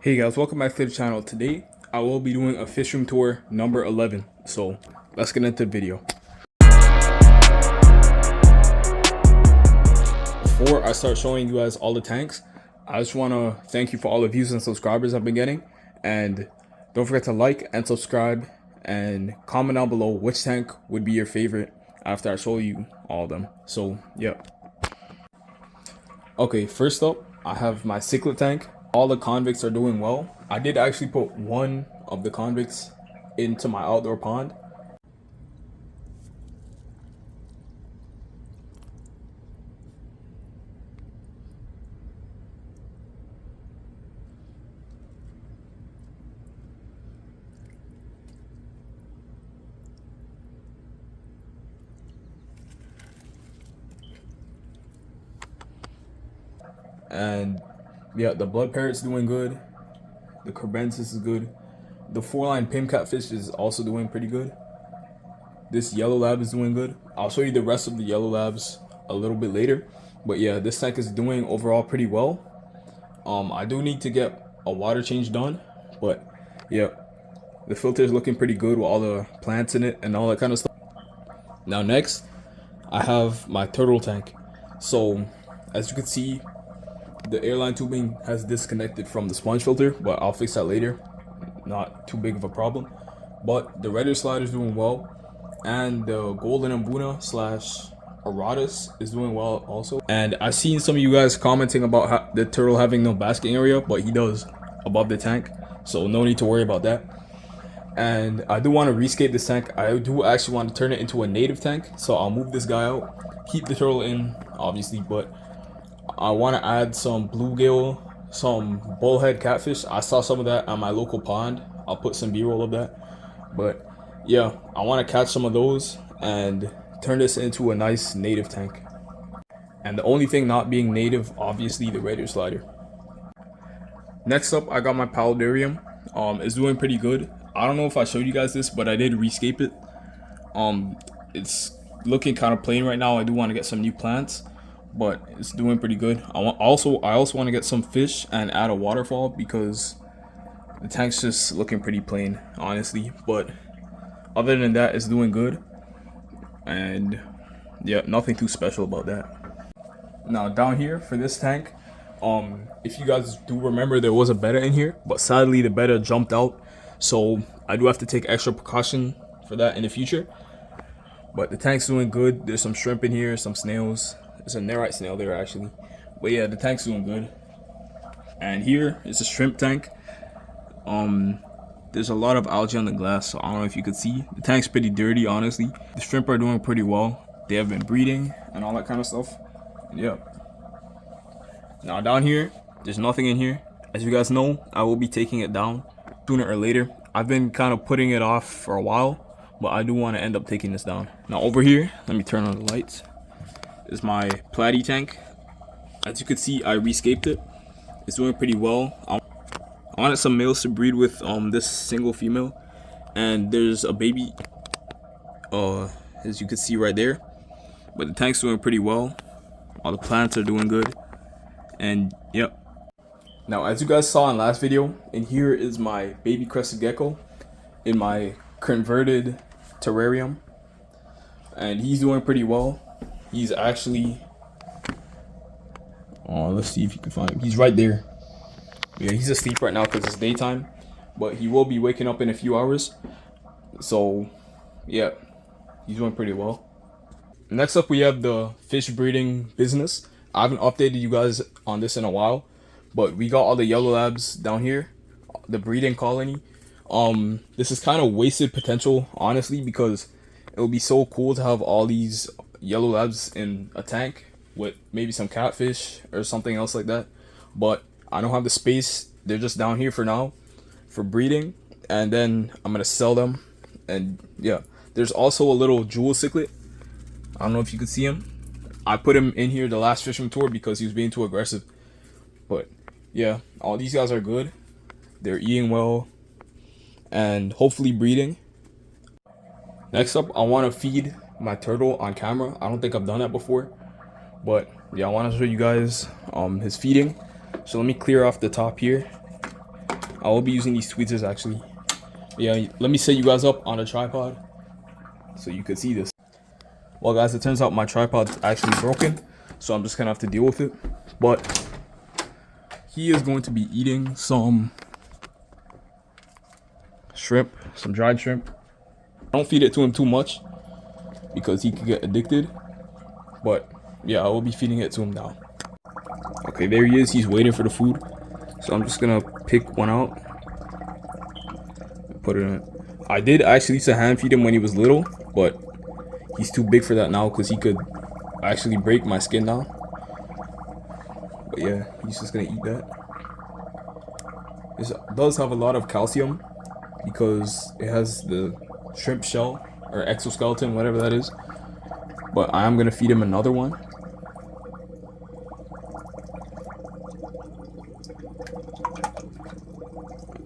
Hey guys, welcome back to the channel. Today I will be doing a Fishroom Tour number 11. So let's get into the video. Before I start showing you guys all the tanks, I just want to thank you for all the views and subscribers I've been getting. And don't forget to like and subscribe and comment down below which tank would be your favorite after I show you all of them. So yeah. Okay, first up I have my Cich Tank. All the convicts are doing well. I did actually put one of the convicts into my outdoor pond. And yeah, the blood parrot's doing good. The carbensis is good. The 4-line pim catfish is also doing pretty good. This yellow lab is doing good. I'll show you the rest of the yellow labs a little bit later. But yeah, this tank is doing overall pretty well. I do need to get a water change done, but yeah, the filter is looking pretty good with all the plants in it and all that kind of stuff. Now next, I have my turtle tank. So as you can see, the airline tubing has disconnected from the sponge filter, but I'll fix that later. Not too big of a problem. But the reddish slider is doing well, and the golden ambuna slash Aratus is doing well also. And I've seen some of you guys commenting about the turtle having no basking area, but he does above the tank, so no need to worry about that. And I do want to rescape this tank. I do actually want to turn it into a native tank, so I'll move this guy out, keep the turtle in obviously, but I want to add some bluegill, some bullhead catfish. I saw some of that on my local pond. I'll put some b-roll of that. But yeah, I want to catch some of those and turn this into a nice native tank. And the only thing not being native, obviously, the radiator slider. Next up, I got my Palarum. It's doing pretty good. I don't know if I showed you guys this, but I did rescape it. It's looking kind of plain right now. I do want to get some new plants, but it's doing pretty good. I also want to get some fish and add a waterfall because the tank's just looking pretty plain, honestly. But other than that, it's doing good, and yeah, nothing too special about that. Now down here for this tank, if you guys do remember, there was a betta in here, but sadly the betta jumped out, so I do have to take extra precaution for that in the future. But the tank's doing good. There's some shrimp in here, some snails. There's a nerite snail there actually. But yeah, the tank's doing good. And here is a shrimp tank. There's a lot of algae on the glass, so I don't know if you could see. The tank's pretty dirty, honestly. The shrimp are doing pretty well. They have been breeding and all that kind of stuff. Yeah. Now down here, there's nothing in here. As you guys know, I will be taking it down sooner or later. I've been kind of putting it off for a while, but I do want to end up taking this down. Now over here, let me turn on the lights. Is my platy tank. As you can see, I rescaped it. It's doing pretty well. I wanted some males to breed with this single female, and there's a baby as you can see right there. But the tank's doing pretty well. All the plants are doing good, and yep. Now as you guys saw in last video, in here is my baby Crested Gecko in my converted terrarium, and he's doing pretty well. He's actually, let's see if you can find him. He's right there. Yeah, he's asleep right now because it's daytime, but he will be waking up in a few hours. So yeah, he's doing pretty well. Next up, we have the fish breeding business. I haven't updated you guys on this in a while, but we got all the yellow labs down here, the breeding colony. This is kind of wasted potential, honestly, because it would be so cool to have all these yellow labs in a tank with maybe some catfish or something else like that, but I don't have the space. They're just down here for now for breeding, and then I'm gonna sell them. And yeah, there's also a little jewel cichlid. I don't know if you can see him. I put him in here the last Fishroom Tour because he was being too aggressive, but yeah, all these guys are good. They're eating well and hopefully breeding. Next up, I want to feed my turtle on camera. I don't think I've done that before, but yeah, I want to show you guys his feeding. So let me clear off the top here. I will be using these tweezers actually. Yeah, let me set you guys up on a tripod so you could see this. Well guys, it turns out my tripod's actually broken, so I'm just gonna have to deal with it. But he is going to be eating some shrimp, some dried shrimp. Don't feed it to him too much because he could get addicted. But yeah, I will be feeding it to him now. Okay, there he is. He's waiting for the food. So I'm just gonna pick one out and put it in. I did actually used to hand feed him when he was little, but he's too big for that now because he could actually break my skin now. But yeah, he's just gonna eat that. This does have a lot of calcium because it has the shrimp shell or exoskeleton, whatever that is. But I am gonna feed him another one.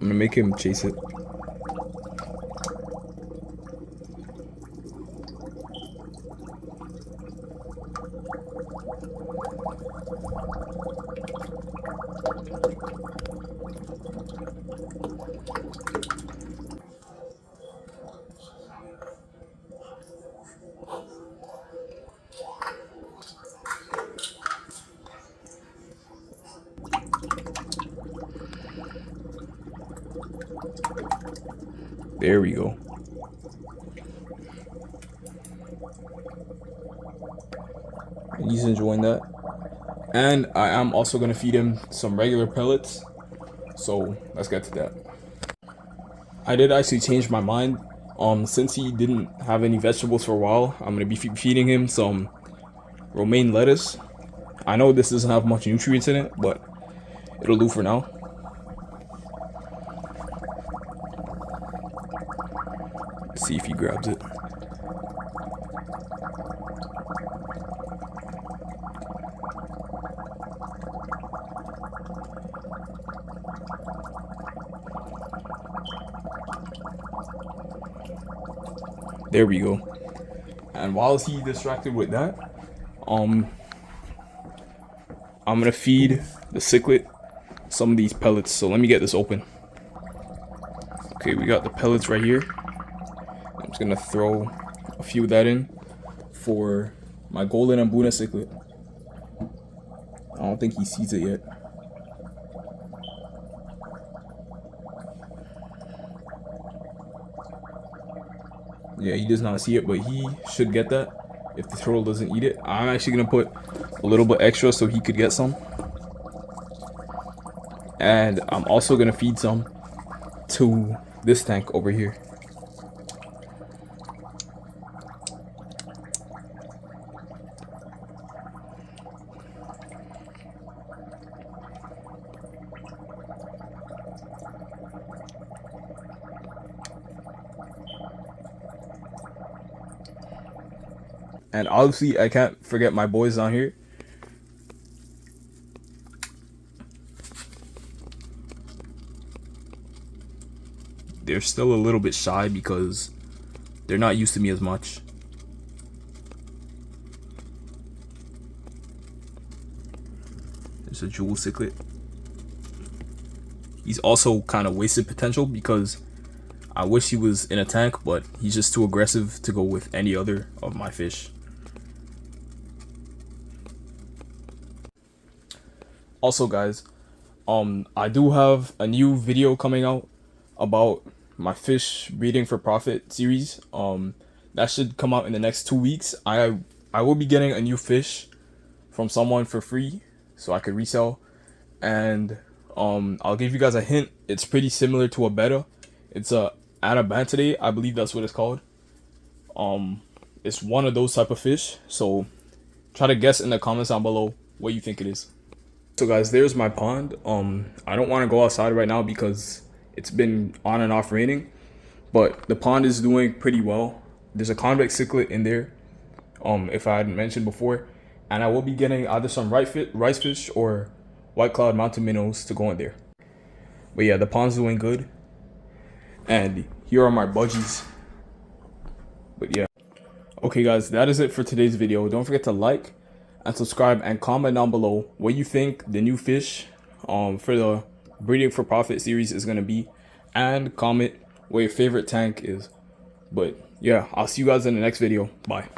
I'm gonna make him chase it. There we go. He's enjoying that. And I am also going to feed him some regular pellets. So let's get to that. I did actually change my mind. Since he didn't have any vegetables for a while, I'm going to be feeding him some romaine lettuce. I know this doesn't have much nutrients in it, but it'll do for now. Let's see if he grabs it. There we go. And while he's distracted with that, I'm gonna feed the cichlid some of these pellets. So let me get this open. Okay, we got the pellets right here. I'm just gonna throw a few of that in for my golden and Buna cichlid. I don't think he sees it yet. Yeah, he does not see it, but he should get that if the turtle doesn't eat it. I'm actually gonna put a little bit extra so he could get some. And I'm also gonna feed some to this tank over here. And obviously, I can't forget my boys down here. They're still a little bit shy because they're not used to me as much. There's a jewel cichlid. He's also kind of wasted potential because I wish he was in a tank, but he's just too aggressive to go with any other of my fish. Also guys, I do have a new video coming out about my fish breeding for profit series. That should come out in the next 2 weeks. I will be getting a new fish from someone for free so I could resell. And I'll give you guys a hint. It's pretty similar to a betta. It's a Anabantidae, I believe that's what it's called. It's one of those type of fish. So try to guess in the comments down below what you think it is. So guys, there's my pond. I don't want to go outside right now because it's been on and off raining, but the pond is doing pretty well. There's a convex cichlid in there, if I hadn't mentioned before, and I will be getting either some rice fish or white cloud mountain minnows to go in there. But yeah, the pond's doing good, and here are my budgies. But yeah, okay guys, that is it for today's video. Don't forget to like and subscribe and comment down below what you think the new fish for the Breeding for Profit series is gonna be, and comment what your favorite tank is. But yeah, I'll see you guys in the next video. Bye.